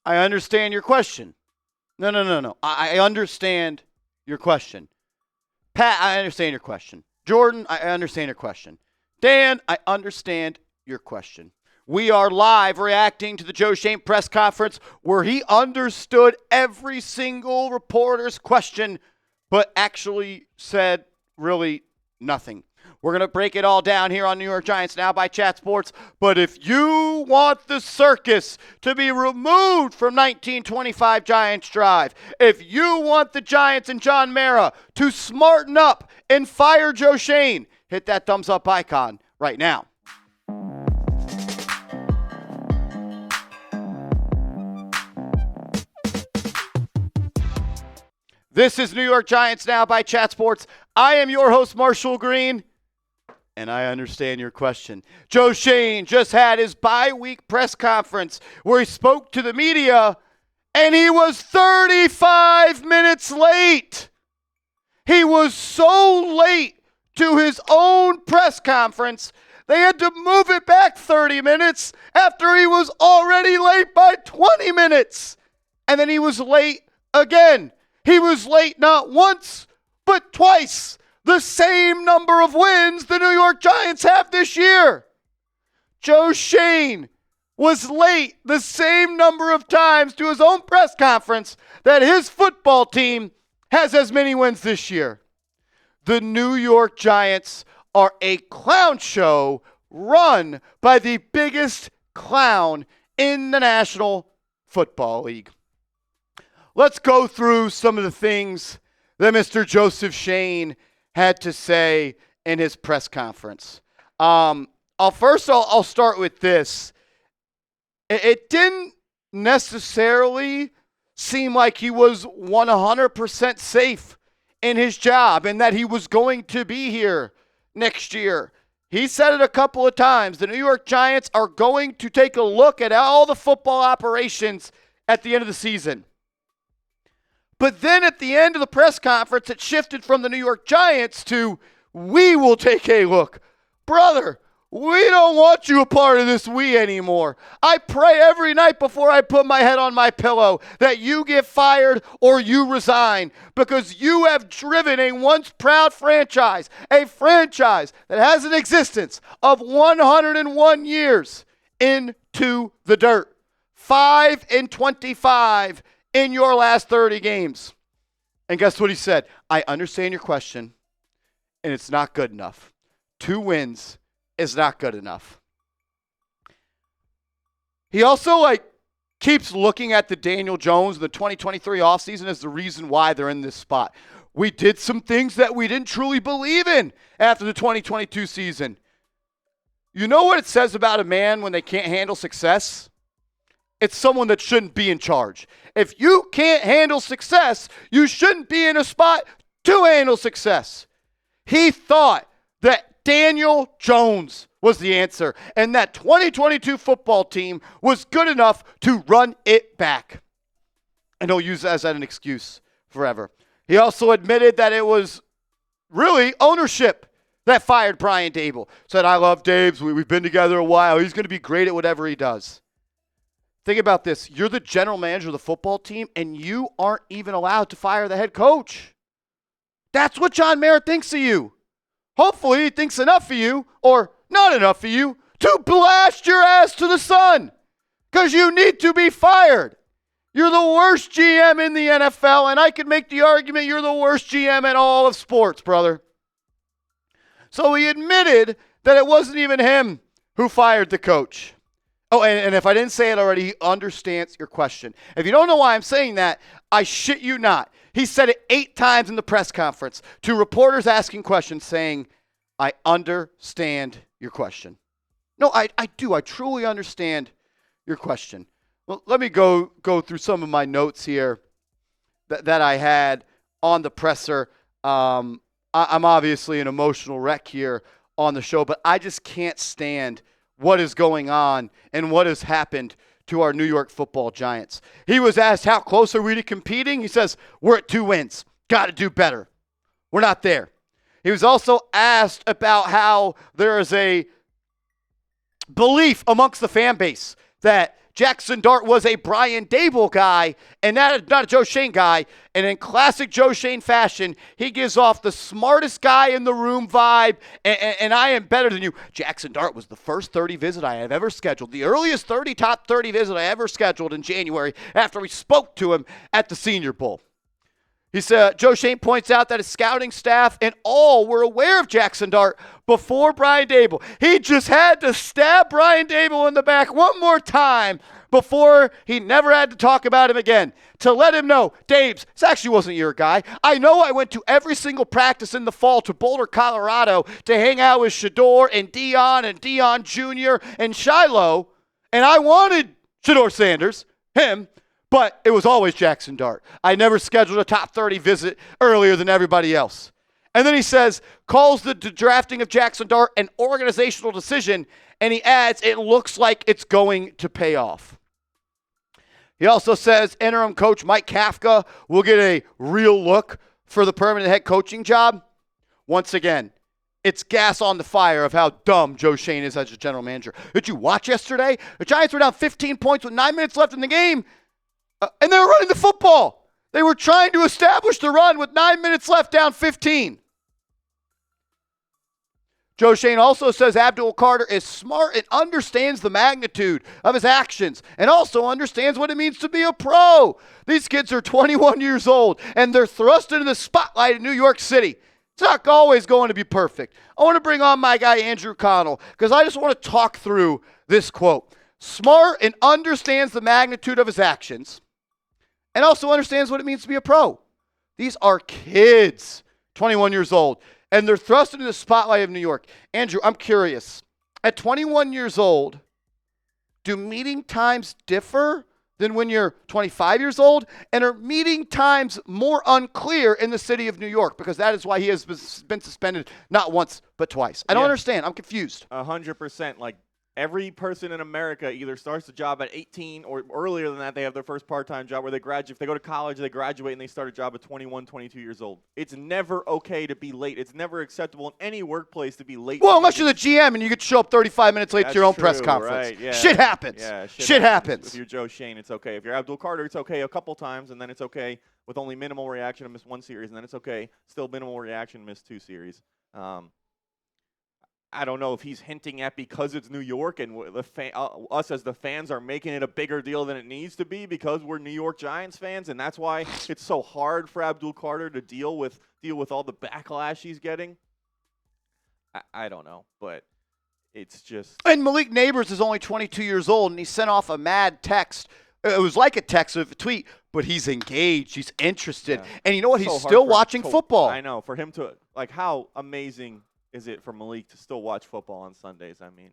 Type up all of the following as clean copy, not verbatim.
I understand your question. No. I understand your question. Pat, I understand your question. Jordan, I understand your question. Dan, I understand your question. We are live reacting to the Joe Schoen press conference where he understood every single reporter's question, but actually said really nothing. We're going to break it all down here on New York Giants Now by Chat Sports. But if you want the circus to be removed from 1925 Giants Drive, if you want the Giants and John Mara to smarten up and fire Joe Schoen, hit that thumbs up icon right now. This is New York Giants Now by Chat Sports. I am your host, Marshall Green, and I understand your question. Joe Schoen just had his bye-week press conference where he spoke to the media, and he was 35 minutes late. He was so late to his own press conference, they had to move it back 30 minutes after he was already late by 20 minutes. And then he was late again. He was late not once, but twice. The same number of wins the New York Giants have this year. Joe Schoen was late the same number of times to his own press conference that his football team has as many wins this year. The New York Giants are a clown show run by the biggest clown in the National Football League. Let's go through some of the things that Mr. Joseph Schoen had to say in his press conference. I'll start with this. It didn't necessarily seem like he was 100% safe in his job and that he was going to be here next year. He said it a couple of times. The New York Giants are going to take a look at all the football operations at the end of the season. But then at the end of the press conference, it shifted from the New York Giants to, we will take a look. Brother, we don't want you a part of this we anymore. I pray every night before I put my head on my pillow that you get fired or you resign because you have driven a once proud franchise, a franchise that has an existence of 101 years into the dirt. 5-25 in your last 30 games. And guess what he said? I understand your question, and it's not good enough. 2 wins is not good enough. He also keeps looking at the Daniel Jones, the 2023 offseason as the reason why they're in this spot. We did some things that we didn't truly believe in after the 2022 season. You know what it says about a man when they can't handle success? It's someone that shouldn't be in charge. If you can't handle success, you shouldn't be in a spot to handle success. He thought that Daniel Jones was the answer and that 2022 football team was good enough to run it back. And he'll use that as an excuse forever. He also admitted that it was really ownership that fired Brian Daboll. Said, I love Daves. We've been together a while. He's going to be great at whatever he does. Think about this. You're the general manager of the football team, and you aren't even allowed to fire the head coach. That's what John Mara thinks of you. Hopefully he thinks enough of you, or not enough of you, to blast your ass to the sun. Because you need to be fired. You're the worst GM in the NFL, and I could make the argument you're the worst GM in all of sports, brother. So he admitted that it wasn't even him who fired the coach. Oh, and if I didn't say it already, he understands your question. If you don't know why I'm saying that, I shit you not. He said it 8 times in the press conference to reporters asking questions saying, I understand your question. No, I do. I truly understand your question. Well, let me go through some of my notes here that I had on the presser. I'm obviously an emotional wreck here on the show, but I just can't stand what is going on and what has happened to our New York Football Giants. He was asked, how close are we to competing? He says, we're at 2 wins. Got to do better. We're not there. He was also asked about how there is a belief amongst the fan base that Jaxson Dart was a Brian Daboll guy and not a Joe Schoen guy. And in classic Joe Schoen fashion, he gives off the smartest guy in the room vibe, and I am better than you. Jaxson Dart was the first 30 visit I have ever scheduled, the earliest top 30 visit I ever scheduled in January after we spoke to him at the Senior Bowl. He said, Joe Schoen points out that his scouting staff and all were aware of Jaxson Dart before Brian Daboll. He just had to stab Brian Daboll in the back one more time before he never had to talk about him again, to let him know, Dabes, this actually wasn't your guy. I know I went to every single practice in the fall to Boulder, Colorado to hang out with Shedeur and Dion Jr. and Shiloh, and I wanted Shedeur Sanders, him, but it was always Jaxson Dart. I never scheduled a top 30 visit earlier than everybody else. And then he says, calls the drafting of Jaxson Dart an organizational decision, and he adds, it looks like it's going to pay off. He also says interim coach Mike Kafka will get a real look for the permanent head coaching job. Once again, it's gas on the fire of how dumb Joe Schoen is as a general manager. Did you watch yesterday? The Giants were down 15 points with 9 minutes left in the game. And they were running the football. They were trying to establish the run with 9 minutes left, down 15. Joe Schoen also says Adbul Carter is smart and understands the magnitude of his actions and also understands what it means to be a pro. These kids are 21 years old, and they're thrust into the spotlight in New York City. It's not always going to be perfect. I want to bring on my guy, Andrew Connell, because I just want to talk through this quote. Smart and understands the magnitude of his actions and also understands what it means to be a pro. These are kids, 21 years old, and they're thrust into the spotlight of New York. Andrew, I'm curious. At 21 years old, do meeting times differ than when you're 25 years old? And are meeting times more unclear in the city of New York? Because that is why he has been suspended not once but twice. I don't understand. I'm confused. 100%. Like, every person in America either starts a job at 18 or earlier than that, they have their first part-time job where they graduate. If they go to college, they graduate and they start a job at 21, 22 years old. It's never okay to be late. It's never acceptable in any workplace to be late. Well, unless you're the GM and you get to show up 35 minutes late to your own press conference. Right, yeah. Shit happens. Yeah, shit happens. If you're Joe Schoen, it's okay. If you're Adbul Carter, it's okay a couple times, and then it's okay with only minimal reaction to miss one series, and then it's okay, still minimal reaction to miss two series. I don't know if he's hinting at because it's New York and us as the fans are making it a bigger deal than it needs to be because we're New York Giants fans, and that's why it's so hard for Adbul Carter to deal with all the backlash he's getting. I don't know, but it's just. And Malik Nabers is only 22 years old, and he sent off a mad text. It was like a text of a tweet, but he's engaged. He's interested. Yeah. And you know what? He's still watching football. I know. For him to, like, how amazing is it for Malik to still watch football on Sundays? I mean,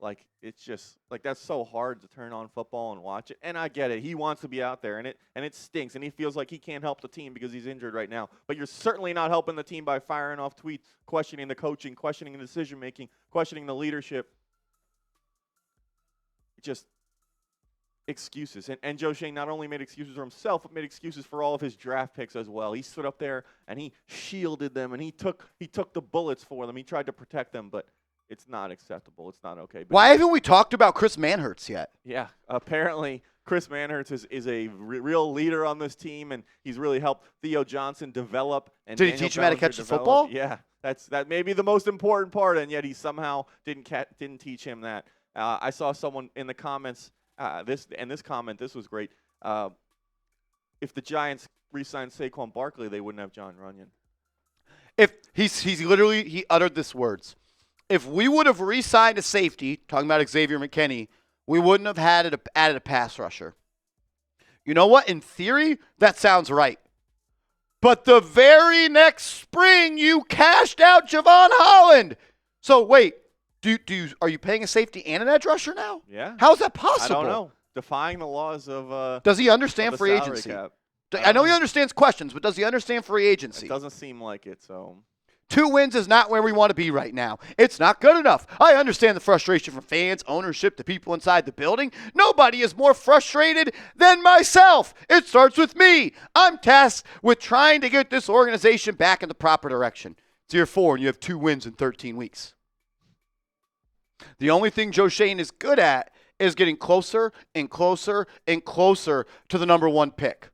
like, it's just, like, that's so hard to turn on football and watch it. And I get it. He wants to be out there, and it stinks, and he feels like he can't help the team because he's injured right now. But you're certainly not helping the team by firing off tweets, questioning the coaching, questioning the decision-making, questioning the leadership. Just excuses. And Joe Schoen not only made excuses for himself, but made excuses for all of his draft picks as well. He stood up there and he shielded them and he took the bullets for them. He tried to protect them, but it's not acceptable. It's not okay. But why haven't we talked about Chris Manhertz yet? Yeah, apparently Chris Manhertz is a real leader on this team, and he's really helped Theo Johnson develop. And did he teach him how to catch the football? Yeah, that may be the most important part, and yet he somehow didn't teach him that. I saw someone in the comments. This was great. If the Giants re-signed Saquon Barkley, they wouldn't have John Runyon. If he uttered this words. If we would have re-signed a safety, talking about Xavier McKinney, we wouldn't have added a pass rusher. You know what? In theory, that sounds right. But the very next spring, you cashed out Javon Holland. So wait. Are you paying a safety and an edge rusher now? Yeah. How is that possible? I don't know. Defying the laws of does he understand free agency? I know he understands questions, but does he understand free agency? It doesn't seem like it, so. 2 wins is not where we want to be right now. It's not good enough. I understand the frustration from fans, ownership, the people inside the building. Nobody is more frustrated than myself. It starts with me. I'm tasked with trying to get this organization back in the proper direction. It's year 4, and you have 2 wins in 13 weeks. The only thing Joe Schoen is good at is getting closer and closer and closer to the number 1 pick.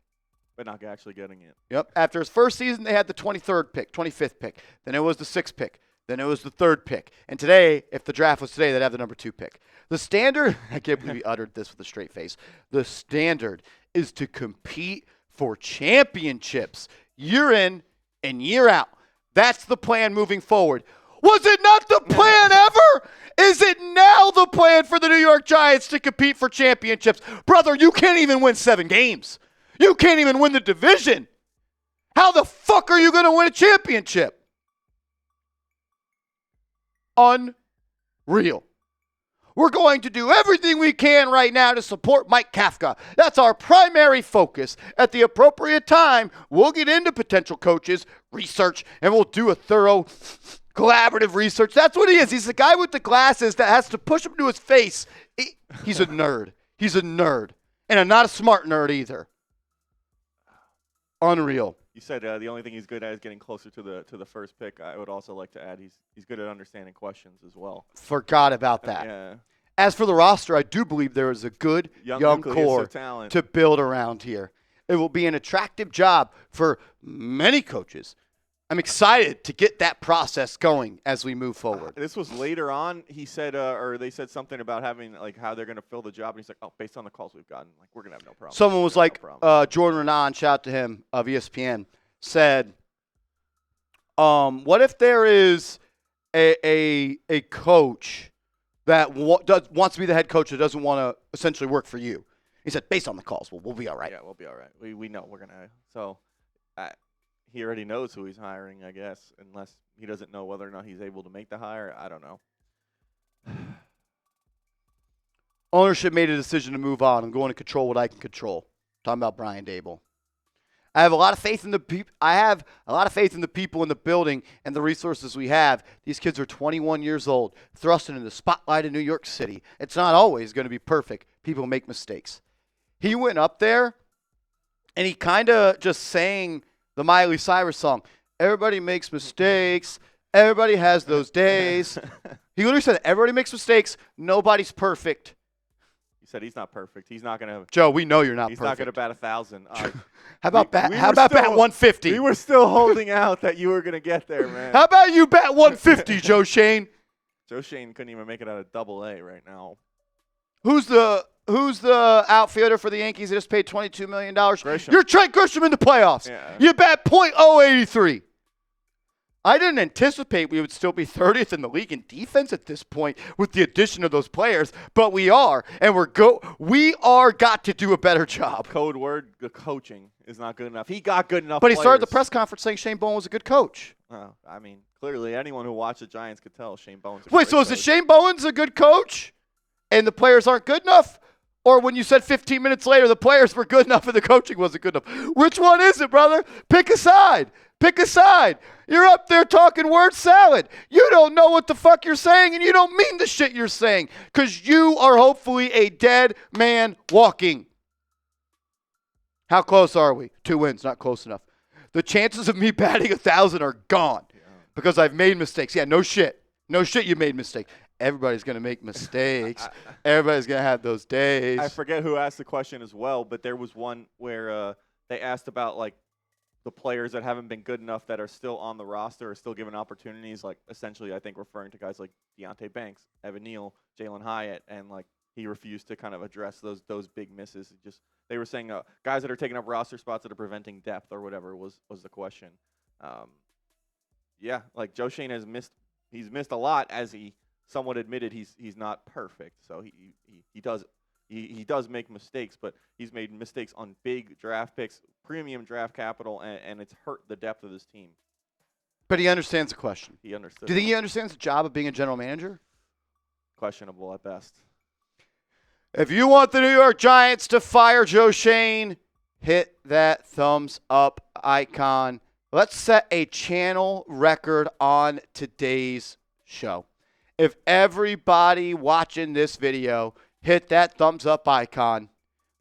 But not actually getting it. Yep. After his first season, they had the 23rd pick, 25th pick. Then it was the 6th pick. Then it was the 3rd pick. And today, if the draft was today, they'd have the number 2 pick. The standard, I can't believe he uttered this with a straight face. The standard is to compete for championships year in and year out. That's the plan moving forward. Was it not the plan ever? Is it now the plan for the New York Giants to compete for championships? Brother, you can't even win 7 games. You can't even win the division. How the fuck are you going to win a championship? Unreal. We're going to do everything we can right now to support Mike Kafka. That's our primary focus. At the appropriate time, we'll get into potential coaches, research, and we'll do a thorough collaborative research. That's what he is. He's the guy with the glasses that has to push him to his face. He's a nerd. He's a nerd. And I'm not a smart nerd either. Unreal. You said the only thing he's good at is getting closer to the first pick. I would also like to add he's good at understanding questions as well. Forgot about that. Yeah. As for the roster, I do believe there is a good young core to build around here. It will be an attractive job for many coaches. I'm excited to get that process going as we move forward. This was later on. He said, or they said something about having like how they're going to fill the job. And he's like, oh, based on the calls we've gotten, like we're going to have no problem. Someone was like, Jordan Renan, shout out to him of ESPN, said, what if there is a coach that wants to be the head coach that doesn't want to essentially work for you? He said, based on the calls, we'll be all right. Yeah, we'll be all right. We know we're going to. So he already knows who he's hiring, I guess, unless he doesn't know whether or not he's able to make the hire. I don't know. Ownership made a decision to move on. I'm going to control what I can control. Talking about Brian Daboll. I have a lot of faith in the people. I have a lot of faith in the people in the building and the resources we have. These kids are 21 years old, thrust into the spotlight of New York City. It's not always going to be perfect. People make mistakes. He went up there, and he kind of just sang the Miley Cyrus song. Everybody makes mistakes. Everybody has those days. He literally said, everybody makes mistakes. Nobody's perfect. He said he's not perfect. He's not going to. Joe, we know you're not perfect. He's not going to bat 1,000. How about bat 150? We were still holding out that you were going to get there, man. How about you bat 150, Joe Schoen? Joe Schoen couldn't even make it out of Double-A right now. Who's the outfielder for the Yankees that just paid $22 million? Grisham. You're Trent Grisham in the playoffs. Yeah. You bat .083. I didn't anticipate we would still be 30th in the league in defense at this point with the addition of those players, but we are, and we are got to do a better job. Code word, the coaching is not good enough. He got good enough But he players. started the press conference saying Shane Bowen was a good coach. I mean, clearly anyone who watched the Giants could tell Shane Bowen's a Wait, so is it Shane Bowen's a good coach and the players aren't good enough? Or when you said 15 minutes later the players were good enough and the coaching wasn't good enough? Which one is it, brother? Pick a side. Pick a side. You're up there talking word salad. You don't know what the fuck you're saying, and you don't mean the shit you're saying because you are hopefully a dead man walking. How close are we? 2 wins, not close enough. The chances of me batting 1,000 are gone because I've made mistakes. Yeah, no shit. No shit you made mistakes. Everybody's going to make mistakes. Everybody's going to have those days. I forget who asked the question as well, but there was one where they asked about, like, the players that haven't been good enough that are still on the roster or still given opportunities, like, essentially, I think, referring to guys like Deontay Banks, Evan Neal, Jalen Hyatt, and, like, he refused to kind of address those big misses. They were saying guys that are taking up roster spots that are preventing depth or whatever was the question. Yeah, like Joe Schoen has missed. He's missed a lot, as he somewhat admitted he's not perfect. So he does make mistakes, but he's made mistakes on big draft picks, premium draft capital, and it's hurt the depth of this team. But he understands the question. He understood. Do you think he understands the job of being a general manager? Questionable at best. If you want the New York Giants to fire Joe Schoen, hit that thumbs up icon. Let's set a channel record on today's show. If everybody watching this video hit that thumbs up icon,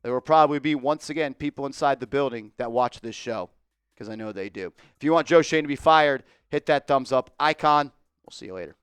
there will probably be, once again, people inside the building that watch this show, because I know they do. If you want Joe Schoen to be fired, hit that thumbs up icon. We'll see you later.